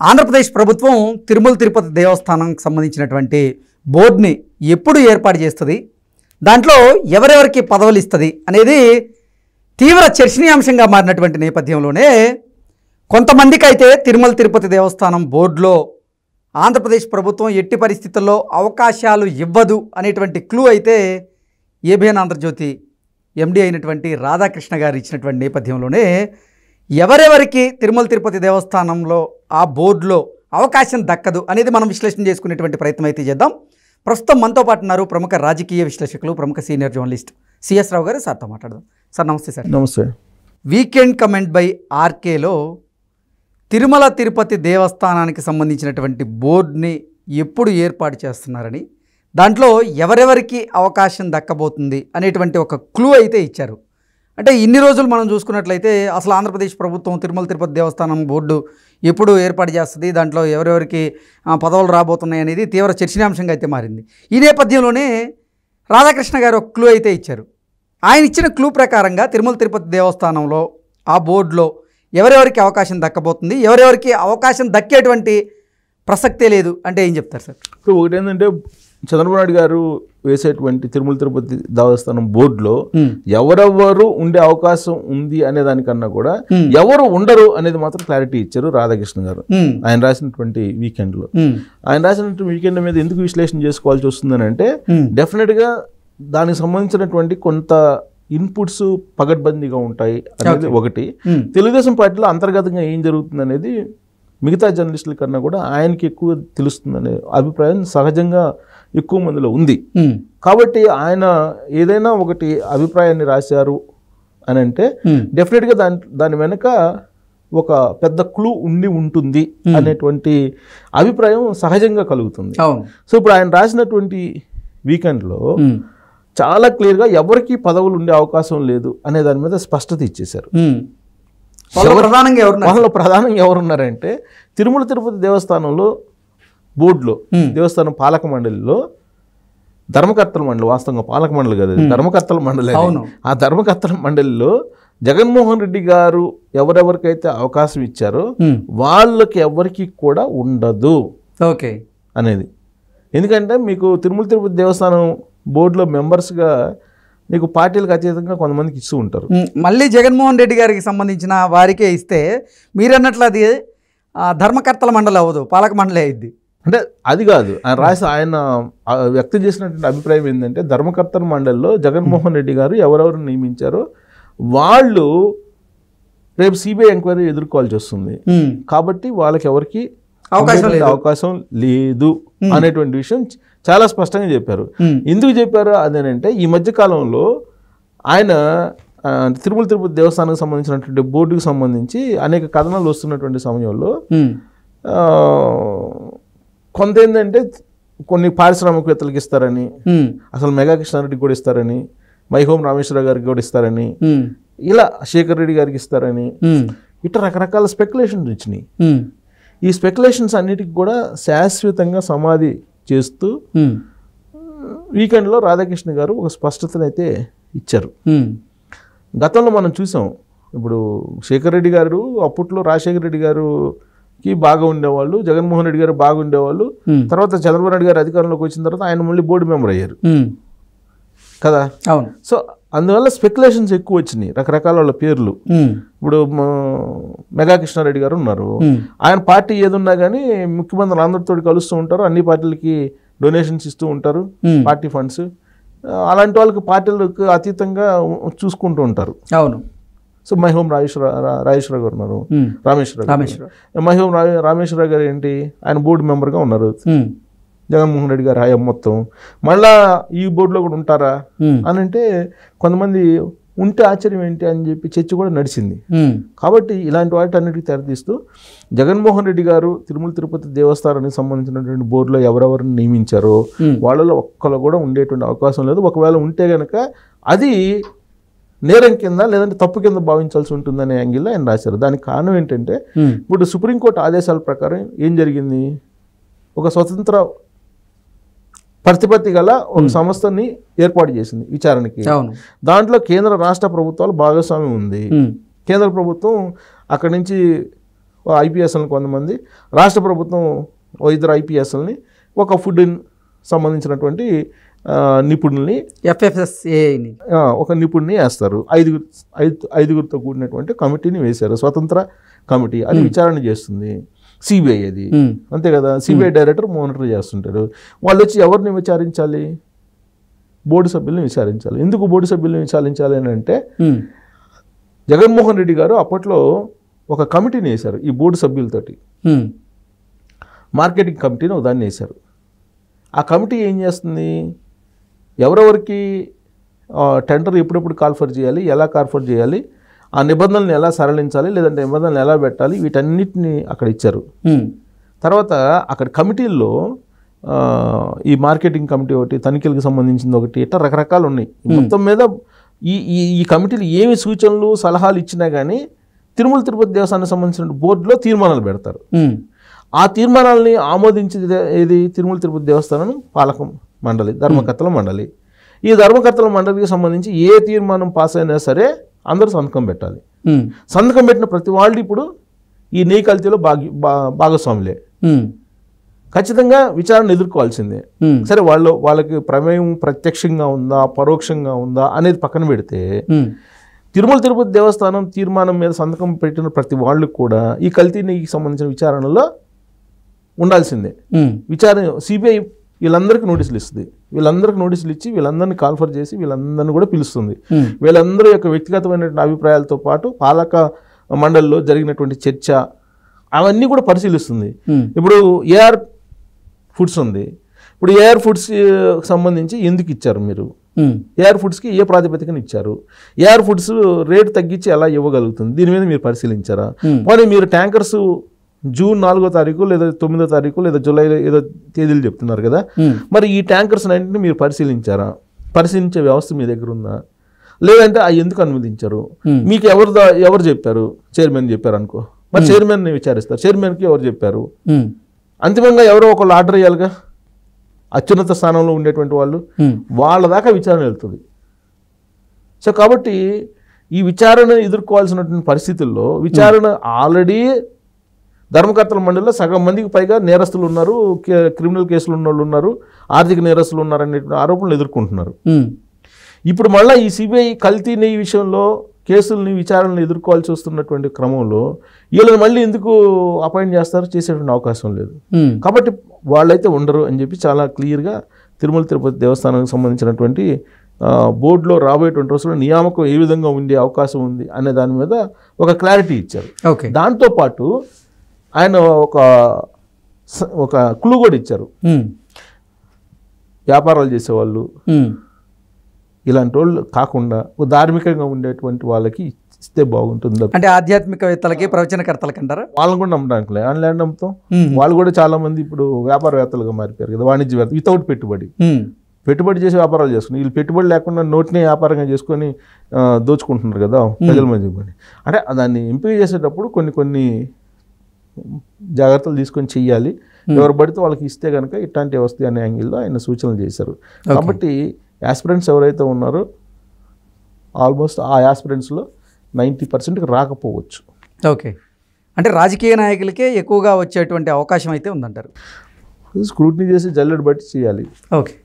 ఆంధ్రప్రదేశ్ ప్రభుత్వం తిరుమల తిరుపతి దేవస్థానంకి సంబంధించినటువంటి బోర్డుని ఎప్పుడు ఏర్పాటు చేస్తుంది, దాంట్లో ఎవరెవరికి పదవులు ఇస్తుంది అనేది తీవ్ర చర్చనీయాంశంగా మారినటువంటి నేపథ్యంలోనే కొంతమందికి అయితే తిరుమల తిరుపతి దేవస్థానం బోర్డులో ఆంధ్రప్రదేశ్ ప్రభుత్వం ఎట్టి పరిస్థితుల్లో అవకాశాలు ఇవ్వదు అనేటువంటి క్లూ అయితే ఏబిఎన్ ఆంధ్రజ్యోతి ఎండి అయినటువంటి రాధాకృష్ణ గారు ఇచ్చినటువంటి నేపథ్యంలోనే ఎవరెవరికి తిరుమల తిరుపతి దేవస్థానంలో ఆ బోర్డులో అవకాశం దక్కదు అనేది మనం విశ్లేషణ చేసుకునేటువంటి ప్రయత్నం అయితే చేద్దాం. ప్రస్తుతం మనతో పాటు ఉన్నారు ప్రముఖ రాజకీయ విశ్లేషకులు, ప్రముఖ సీనియర్ జర్నలిస్ట్ సిఎస్ రావు గారు. సార్తో మాట్లాడదాం. సార్ నమస్తే. సార్ నమస్తే. వీకెండ్ కమెంట్ బై ఆర్కేలో తిరుమల తిరుపతి దేవస్థానానికి సంబంధించినటువంటి బోర్డుని ఎప్పుడు ఏర్పాటు చేస్తున్నారని, దాంట్లో ఎవరెవరికి అవకాశం దక్కబోతుంది అనేటువంటి ఒక క్లూ అయితే ఇచ్చారు. అంటే ఇన్ని రోజులు మనం చూసుకున్నట్లయితే అసలు ఆంధ్రప్రదేశ్ ప్రభుత్వం తిరుమల తిరుపతి దేవస్థానం బోర్డు ఎప్పుడు ఏర్పాటు చేస్తుంది, దాంట్లో ఎవరెవరికి పదవులు రాబోతున్నాయి అనేది తీవ్ర చర్చనీయాంశంగా అయితే మారింది. ఈ నేపథ్యంలోనే రాధాకృష్ణ గారు ఒక క్లూ అయితే ఇచ్చారు. ఆయన ఇచ్చిన క్లూ ప్రకారంగా తిరుమల తిరుపతి దేవస్థానంలో ఆ బోర్డులో ఎవరెవరికి అవకాశం దక్కబోతుంది, ఎవరెవరికి అవకాశం దక్కేటువంటి ప్రసక్తే లేదు అంటే ఏం చెప్తారు సార్? ఇప్పుడు ఒకటి ఏంటంటే చంద్రబాబు నాయుడు గారు వేసేటువంటి తిరుమల తిరుపతి దేవస్థానం బోర్డులో ఎవరెవరు ఉండే అవకాశం ఉంది అనే దానికన్నా కూడా ఎవరు ఉండరు అనేది మాత్రం క్లారిటీ ఇచ్చారు రాధాకృష్ణ గారు ఆయన రాసినటువంటి వీకెండ్లో. ఆయన రాసినటువంటి వీకెండ్ మీద ఎందుకు విశ్లేషణ చేసుకోవాల్సి వస్తుందని అంటే, డెఫినెట్గా దానికి సంబంధించినటువంటి కొంత ఇన్పుట్స్ పగడ్బందీగా ఉంటాయి అనేది ఒకటి. తెలుగుదేశం పార్టీలో అంతర్గతంగా ఏం జరుగుతుంది అనేది మిగతా జర్నలిస్టుల కన్నా కూడా ఆయనకి ఎక్కువ తెలుస్తుందనే అభిప్రాయం సహజంగా ఎక్కువ మందిలో ఉంది. కాబట్టి ఆయన ఏదైనా ఒకటి అభిప్రాయాన్ని రాశారు అని అంటే డెఫినెట్గా దాని వెనక ఒక పెద్ద క్లూ ఉంటుంది అనేటువంటి అభిప్రాయం సహజంగా కలుగుతుంది. సో ఇప్పుడు ఆయన రాసినటువంటి వీకెండ్లో చాలా క్లియర్గా ఎవరికి పదవులు ఉండే అవకాశం లేదు అనే దాని మీద స్పష్టత ఇచ్చేశారు. వాళ్ళలో ప్రధానంగా ఎవరున్నారంటే తిరుమల తిరుపతి దేవస్థానంలో బోర్డులో దేవస్థానం పాలక మండలిలో ధర్మకర్తల మండలి, వాస్తవంగా పాలక మండలి కదా, ధర్మకర్తల మండలి. ఆ ధర్మకర్తల మండలిలో జగన్మోహన్ రెడ్డి గారు ఎవరెవరికైతే అవకాశం ఇచ్చారో వాళ్ళకి ఎవరికి కూడా ఉండదు అనేది. ఎందుకంటే మీకు తిరుమల తిరుపతి దేవస్థానం బోర్డులో మెంబర్స్గా మీకు పార్టీలకు అతీతంగా కొంతమందికి ఇస్తూ ఉంటారు. మళ్ళీ జగన్మోహన్ రెడ్డి గారికి సంబంధించిన వారికే ఇస్తే మీరు అన్నట్లు అది ధర్మకర్తల మండలి అవ్వదు, పాలక మండలి అయింది. అంటే అది కాదు ఆయన వ్యక్తం చేసినటువంటి అభిప్రాయం ఏంటంటే, ధర్మకర్తల మండలిలో జగన్మోహన్ రెడ్డి గారు ఎవరెవరు నియమించారో వాళ్ళు రేపు సిబిఐ ఎంక్వైరీ ఎదుర్కోవాల్సి వస్తుంది, కాబట్టి వాళ్ళకి ఎవరికి అవకాశం లేదు అనేటువంటి విషయం చాలా స్పష్టంగా చెప్పారు. ఎందుకు చెప్పారు అదేనంటే, ఈ మధ్య కాలంలో ఆయన తిరుమల తిరుపతి దేవస్థానానికి సంబంధించినటువంటి బోర్డుకి సంబంధించి అనేక కథనాలు వస్తున్నటువంటి సమయంలో కొంత ఏంటంటే కొన్ని పారిశ్రామికవేత్తలకు ఇస్తారని, అసలు మెగా కృష్ణారెడ్డికి కూడా ఇస్తారని, మైహోం రామేశ్వరరావు గారికి కూడా ఇస్తారని, ఇలా శేఖర్ రెడ్డి గారికి ఇస్తారని, ఇట్లా రకరకాల స్పెక్యులేషన్స్ వచ్చినాయి. ఈ స్పెక్యులేషన్స్ అన్నిటికి కూడా శాశ్వతంగా సమాధి చేస్తూ వీకెండ్లో రాధాకృష్ణ గారు ఒక స్పష్టతనైతే ఇచ్చారు. గతంలో మనం చూసాం, ఇప్పుడు శేఖర్ రెడ్డి గారు అప్పట్లో రాజశేఖర రెడ్డి గారుకి బాగా ఉండేవాళ్ళు, జగన్మోహన్ రెడ్డి గారు బాగా ఉండేవాళ్ళు. తర్వాత చంద్రబాబు నాయుడు గారు అధికారంలోకి వచ్చిన తర్వాత ఆయన మళ్ళీ బోర్డు మెంబర్ అయ్యారు కదా. సో అందువల్ల స్పెక్యులేషన్స్ ఎక్కువ వచ్చినాయి, రకరకాల వాళ్ళ పేర్లు. ఇప్పుడు మెగా కృష్ణారెడ్డి గారు ఉన్నారు, ఆయన పార్టీ ఏదున్నా కానీ ముఖ్యమంత్రులు అందరితో కలుస్తూ ఉంటారు, అన్ని పార్టీలకి డొనేషన్స్ ఇస్తూ ఉంటారు, పార్టీ ఫండ్స్. అలాంటి వాళ్ళకి పార్టీలకు అతీతంగా చూసుకుంటూ ఉంటారు. అవును. సో మైహోం రాజేశ్వరరావు గారు ఉన్నారు, మైహోం రామేశ్వరరావు గారు ఏంటి, ఆయన బోర్డు మెంబర్గా ఉన్నారు జగన్మోహన్ రెడ్డి గారు హయాం మొత్తం. మళ్ళా ఈ బోర్డులో కూడా ఉంటారా అని అంటే కొంతమంది ఉంటే ఆశ్చర్యం ఏంటి అని చెప్పి చర్చ కూడా నడిచింది. కాబట్టి ఇలాంటి వాటి అన్నిటికీ తెరతీస్తూ జగన్మోహన్ రెడ్డి గారు తిరుమల తిరుపతి దేవస్థానానికి సంబంధించినటువంటి బోర్డులో ఎవరెవరిని నియమించారో వాళ్ళలో ఒక్కరు కూడా ఉండేటువంటి అవకాశం లేదు. ఒకవేళ ఉంటే కనుక అది నేరం కింద లేదంటే తప్పు కింద భావించాల్సి ఉంటుందనే యాంగిల్లో ఆయన రాశారు. దానికి కారణం ఏంటంటే, ఇప్పుడు సుప్రీంకోర్టు ఆదేశాల ప్రకారం ఏం జరిగింది, ఒక స్వతంత్ర ప్రతిపత్తి గల ఒక సంస్థని ఏర్పాటు చేసింది విచారణకి. దాంట్లో కేంద్ర రాష్ట్ర ప్రభుత్వాలు భాగస్వామ్యం ఉంది. కేంద్ర ప్రభుత్వం అక్కడి నుంచి ఐపీఎస్ఎల్ని కొంతమంది, రాష్ట్ర ప్రభుత్వం ఓ ఇద్దరు ఐపీఎస్ఎల్ని, ఒక ఫుడ్ సంబంధించినటువంటి నిపుణుల్ని FFSAని ఒక నిపుణుని వేస్తారు. ఐదుగురితో కూడినటువంటి కమిటీని వేశారు, స్వతంత్ర కమిటీ. అది విచారణ చేస్తుంది. సిబిఐ అది, అంతే కదా. సిబిఐ డైరెక్టర్ మానిటర్ చేస్తుంటారు. వాళ్ళు వచ్చి ఎవరిని విచారించాలి? బోర్డు సభ్యుల్ని విచారించాలి. ఎందుకు బోర్డు సభ్యుల్ని విచారించాలి అని అంటే, జగన్మోహన్ రెడ్డి గారు అప్పట్లో ఒక కమిటీని వేశారు ఈ బోర్డు సభ్యులతోటి. మార్కెటింగ్ కమిటీని ఒక దాన్ని వేశారు. ఆ కమిటీ ఏం చేస్తుంది? ఎవరెవరికి టెండర్ ఎప్పుడెప్పుడు కాల్ఫర్ చేయాలి, ఎలా కాల్ఫర్ చేయాలి, ఆ నిబంధనలను ఎలా సరళించాలి, లేదంటే నిబంధనలు ఎలా పెట్టాలి, వీటన్నిటిని అక్కడ ఇచ్చారు. తర్వాత అక్కడ కమిటీల్లో ఈ మార్కెటింగ్ కమిటీ ఒకటి, తనిఖీలకు సంబంధించింది ఒకటి, ఇట్లా రకరకాలు ఉన్నాయి. మొత్తం మీద ఈ కమిటీలు ఏమి సూచనలు సలహాలు ఇచ్చినా కానీ తిరుమల తిరుపతి దేవస్థానానికి సంబంధించిన బోర్డులో తీర్మానాలు పెడతారు. ఆ తీర్మానాలని ఆమోదించేది ఏది? తిరుమల తిరుపతి దేవస్థానం పాలక మండలి, ధర్మకర్తల మండలి. ఈ ధర్మకర్తల మండలికి సంబంధించి ఏ తీర్మానం పాస్ అయినా సరే అందరూ సంతకం పెట్టాలి. సంతకం పెట్టిన ప్రతి వాళ్ళు ఇప్పుడు ఈ నెయ్యి కల్తీలో భాగస్వాములే. ఖచ్చితంగా విచారణ ఎదుర్కోవాల్సిందే. సరే, వాళ్ళకి ప్రమేయం ప్రత్యక్షంగా ఉందా, పరోక్షంగా ఉందా అనేది పక్కన పెడితే, తిరుమల తిరుపతి దేవస్థానం తీర్మానం మీద సంతకం పెట్టిన ప్రతి వాళ్ళు కూడా ఈ కల్తీ నెయ్యికి సంబంధించిన విచారణలో ఉండాల్సిందే. విచారణ సిబిఐ వీళ్ళందరికీ నోటీసులు ఇస్తుంది. వీళ్ళందరికీ నోటీసులు ఇచ్చి వీళ్ళందరినీ కాల్ఫర్ చేసి వీళ్ళందరినీ కూడా పిలుస్తుంది. వీళ్ళందరూ యొక్క వ్యక్తిగతమైనటువంటి అభిప్రాయాలతో పాటు పాలక మండలిలో జరిగినటువంటి చర్చ అవన్నీ కూడా పరిశీలిస్తుంది. ఇప్పుడు ఏఆర్ ఫుడ్స్ ఉంది. ఇప్పుడు ఏఆర్ ఫుడ్స్ సంబంధించి ఎందుకు ఇచ్చారు మీరు? ఏఆర్ ఫుడ్స్కి ఏ ప్రాతిపదికన ఇచ్చారు? ఏఆర్ ఫుడ్స్ రేటు తగ్గించి ఎలా ఇవ్వగలుగుతుంది? దీని మీద మీరు పరిశీలించారా? పోనీ మీరు ట్యాంకర్స్ జూన్ 4వ తారీఖు లేదా 9వ తారీఖు లేదా జూలైలో ఏదో తేదీలు చెప్తున్నారు కదా, మరి ఈ ట్యాంకర్స్ అన్నింటినీ మీరు పరిశీలించారా? పరిశీలించే వ్యవస్థ మీ దగ్గర ఉందా? లేదంటే అవి ఎందుకు అనుమతించారు? మీకు ఎవరు చెప్పారు? చైర్మన్ చెప్పారు అనుకో, మరి చైర్మన్ని విచారిస్తారు. చైర్మన్కి ఎవరు చెప్పారు? అంతిమంగా ఎవరో ఒకళ్ళు ఆర్డర్ చేయాలిగా, అత్యున్నత స్థానంలో ఉండేటువంటి వాళ్ళు. వాళ్ళ దాకా విచారణ వెళ్తుంది. సో కాబట్టి ఈ విచారణ ఎదుర్కోవాల్సినటువంటి పరిస్థితుల్లో విచారణ ఆల్రెడీ ధర్మకర్తల మండలిలో సగం మందికి పైగా నేరస్తులు ఉన్నారు, క్రిమినల్ కేసులు ఉన్న వాళ్ళు ఉన్నారు, ఆర్థిక నేరస్తులు ఉన్నారు అనేటువంటి ఆరోపణలు ఎదుర్కొంటున్నారు. ఇప్పుడు మళ్ళీ ఈ సిబిఐ కల్తీ నెయ్యి విషయంలో కేసుల్ని విచారణను ఎదుర్కోవాల్సి వస్తున్నటువంటి క్రమంలో వీళ్ళని మళ్ళీ ఎందుకు అపాయింట్ చేస్తారు? చేసేటువంటి అవకాశం లేదు. కాబట్టి వాళ్ళైతే ఉండరు అని చెప్పి చాలా క్లియర్గా తిరుమల తిరుపతి దేవస్థానానికి సంబంధించినటువంటి బోర్డులో రాబోయేటువంటి రోజుల్లో నియామకం ఏ విధంగా ఉండే అవకాశం ఉంది అనే దాని మీద ఒక క్లారిటీ ఇచ్చారు. దాంతోపాటు ఆయన ఒక క్లూ కూడా ఇచ్చారు. వ్యాపారాలు చేసేవాళ్ళు ఇలాంటి వాళ్ళు కాకుండా ధార్మికంగా ఉండేటువంటి వాళ్ళకి ఇస్తే బాగుంటుంది. అంటే ఆధ్యాత్మికవేత్తలకి, ప్రవచనకర్తలకి అంటారా? వాళ్ళని కూడా నమ్మడానికి లేదు. ఆన్లైన్ నమ్ముతాం. వాళ్ళు కూడా చాలా మంది ఇప్పుడు వ్యాపారవేత్తలుగా మారిపోయారు కదా, వాణిజ్యవేత్త వితౌట్ పెట్టుబడి చేసి వ్యాపారాలు చేసుకుని, వీళ్ళు పెట్టుబడి లేకుండా నోటిని వ్యాపారంగా చేసుకొని దోచుకుంటున్నారు కదా ప్రజల మధ్య. అంటే దాన్ని ఎంపిక చేసేటప్పుడు కొన్ని జాగ్రత్తలు తీసుకొని చెయ్యాలి. ఎవరు పడితే వాళ్ళకి ఇస్తే కనుక ఇట్లాంటి వస్తాయి అనే యాంగిల్లో ఆయన సూచనలు చేశారు. కాబట్టి యాస్పిరెంట్స్ ఎవరైతే ఉన్నారో ఆల్మోస్ట్ ఆ యాస్పిరెంట్స్లో 90% రాకపోవచ్చు. ఓకే, అంటే రాజకీయ నాయకులకే ఎక్కువగా వచ్చేటువంటి అవకాశం అయితే ఉందంటారు. స్క్రూటినీ చేసి జల్లెడ బట్టి చేయాలి. ఓకే.